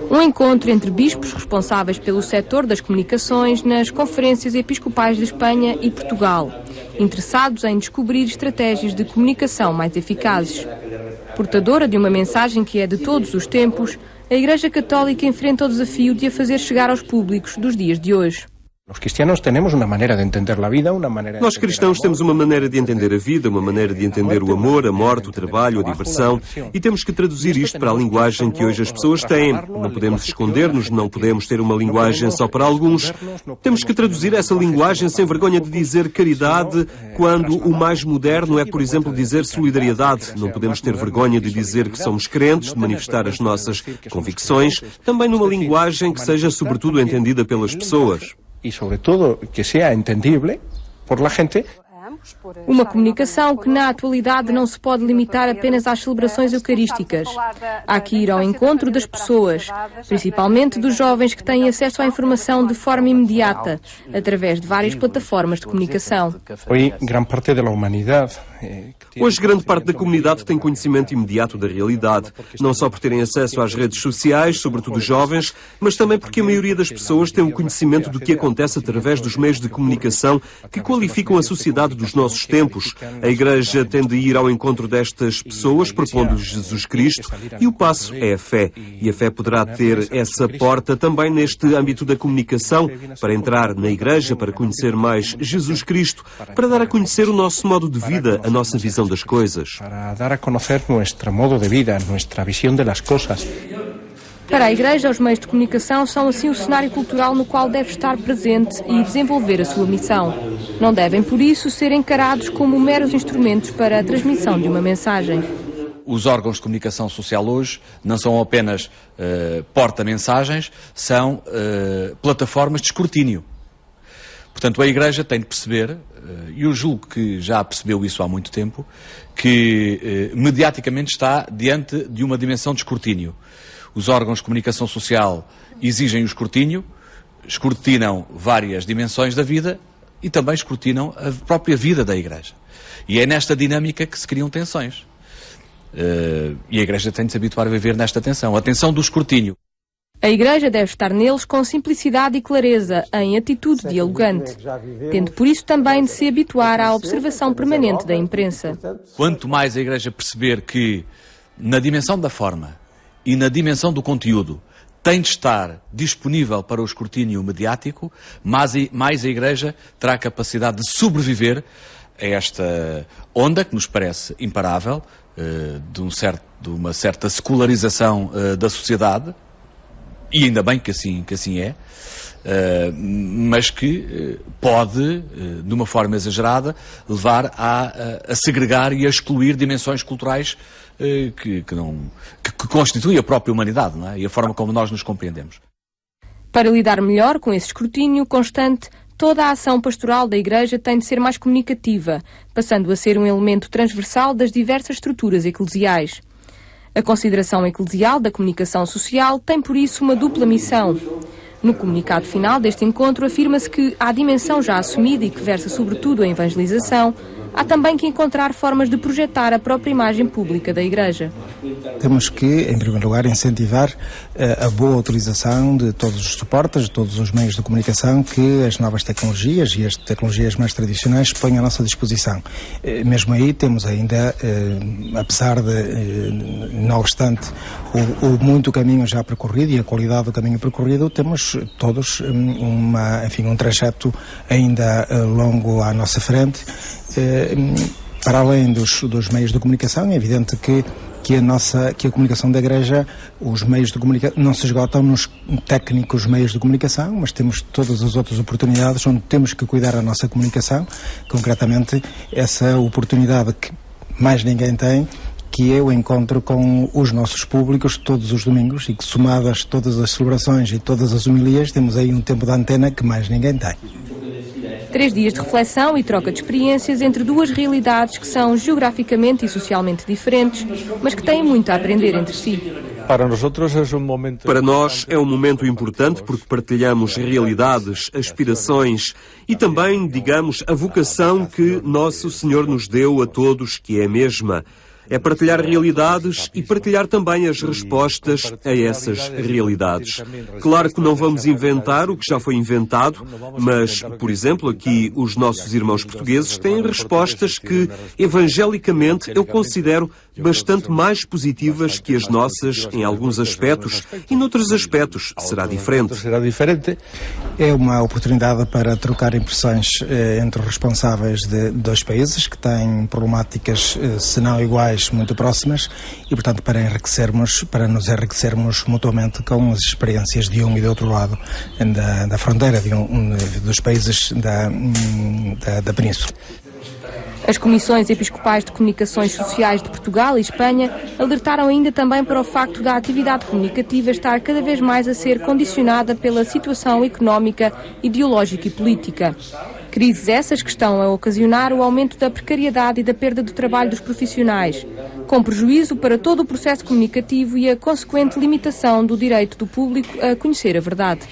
Um encontro entre bispos responsáveis pelo setor das comunicações nas conferências episcopais de Espanha e Portugal, interessados em descobrir estratégias de comunicação mais eficazes. Portadora de uma mensagem que é de todos os tempos, a Igreja Católica enfrenta o desafio de a fazer chegar aos públicos dos dias de hoje. Nós cristãos temos uma maneira de entender a vida, uma maneira de entender o amor, a morte, o trabalho, a diversão, e temos que traduzir isto para a linguagem que hoje as pessoas têm. Não podemos esconder-nos, não podemos ter uma linguagem só para alguns. Temos que traduzir essa linguagem sem vergonha de dizer caridade, quando o mais moderno é, por exemplo, dizer solidariedade. Não podemos ter vergonha de dizer que somos crentes, de manifestar as nossas convicções, também numa linguagem que seja sobretudo entendida pelas pessoas. E, sobretudo, que seja entendível por la gente. Uma comunicação que, na atualidade, não se pode limitar apenas às celebrações eucarísticas. Há que ir ao encontro das pessoas, principalmente dos jovens que têm acesso à informação de forma imediata, através de várias plataformas de comunicação. Hoje, grande parte da humanidade Hoje, grande parte da comunidade tem conhecimento imediato da realidade, não só por terem acesso às redes sociais, sobretudo os jovens, mas também porque a maioria das pessoas tem o conhecimento do que acontece através dos meios de comunicação que qualificam a sociedade dos nossos tempos. A Igreja tende a ir ao encontro destas pessoas, propondo-lhes Jesus Cristo, e o passo é a fé. E a fé poderá ter essa porta também neste âmbito da comunicação, para entrar na Igreja, para conhecer mais Jesus Cristo, para dar a conhecer o nosso modo de vida, a nossa visão das coisas. Para dar a conhecer nosso modo de vida, nossa visão das coisas. Para a Igreja, os meios de comunicação são assim o cenário cultural no qual deve estar presente e desenvolver a sua missão. Não devem, por isso, ser encarados como meros instrumentos para a transmissão de uma mensagem. Os órgãos de comunicação social hoje não são apenas porta-mensagens, são plataformas de escrutínio. Portanto, a Igreja tem de perceber, e eu julgo que já percebeu isso há muito tempo, que mediaticamente está diante de uma dimensão de escrutínio. Os órgãos de comunicação social exigem o escrutínio, escrutinam várias dimensões da vida e também escrutinam a própria vida da Igreja. E é nesta dinâmica que se criam tensões. E a Igreja tem de se habituar a viver nesta tensão, a tensão do escrutínio. A Igreja deve estar neles com simplicidade e clareza, em atitude dialogante, tendo por isso também de se habituar à observação permanente da imprensa. Quanto mais a Igreja perceber que, na dimensão da forma e na dimensão do conteúdo, tem de estar disponível para o escrutínio mediático, mais a Igreja terá a capacidade de sobreviver a esta onda que nos parece imparável, de uma certa secularização da sociedade, e ainda bem que assim é, mas que pode, de uma forma exagerada, levar a segregar e a excluir dimensões culturais que constituem a própria humanidade, não é? E a forma como nós nos compreendemos. Para lidar melhor com esse escrutínio constante, toda a ação pastoral da Igreja tem de ser mais comunicativa, passando a ser um elemento transversal das diversas estruturas eclesiais. A consideração eclesial da comunicação social tem, por isso, uma dupla missão. No comunicado final deste encontro afirma-se que há dimensão já assumida e que versa sobretudo a evangelização, há também que encontrar formas de projetar a própria imagem pública da Igreja. Temos que, em primeiro lugar, incentivar a boa utilização de todos os suportes, de todos os meios de comunicação que as novas tecnologias e as tecnologias mais tradicionais põem à nossa disposição. Mesmo aí temos ainda, apesar de, não obstante, o muito caminho já percorrido e a qualidade do caminho percorrido, temos todos um trajeto ainda longo à nossa frente. Para além dos meios de comunicação, é evidente que a comunicação da Igreja, os meios de comunicação não se esgotam nos técnicos meios de comunicação, mas temos todas as outras oportunidades onde temos que cuidar da nossa comunicação, concretamente essa oportunidade que mais ninguém tem, que é o encontro com os nossos públicos todos os domingos e que, somadas todas as celebrações e todas as homilias, temos aí um tempo de antena que mais ninguém tem. 3 dias de reflexão e troca de experiências entre duas realidades que são geograficamente e socialmente diferentes, mas que têm muito a aprender entre si. Para nós é um momento importante porque partilhamos realidades, aspirações e também, digamos, a vocação que Nosso Senhor nos deu a todos, que é a mesma. É partilhar realidades e partilhar também as respostas a essas realidades. Claro que não vamos inventar o que já foi inventado, mas, por exemplo, aqui os nossos irmãos portugueses têm respostas que, evangelicamente, eu considero bastante mais positivas que as nossas em alguns aspectos e noutros aspectos será diferente. É uma oportunidade para trocar impressões entre os responsáveis de dois países que têm problemáticas, se não iguais, muito próximas e, portanto, para nos enriquecermos mutuamente com as experiências de um e do outro lado da fronteira dos países da Península. As Comissões Episcopais de Comunicações Sociais de Portugal e Espanha alertaram ainda também para o facto da atividade comunicativa estar cada vez mais a ser condicionada pela situação económica, ideológica e política. Crises essas que estão a ocasionar o aumento da precariedade e da perda do trabalho dos profissionais, com prejuízo para todo o processo comunicativo e a consequente limitação do direito do público a conhecer a verdade.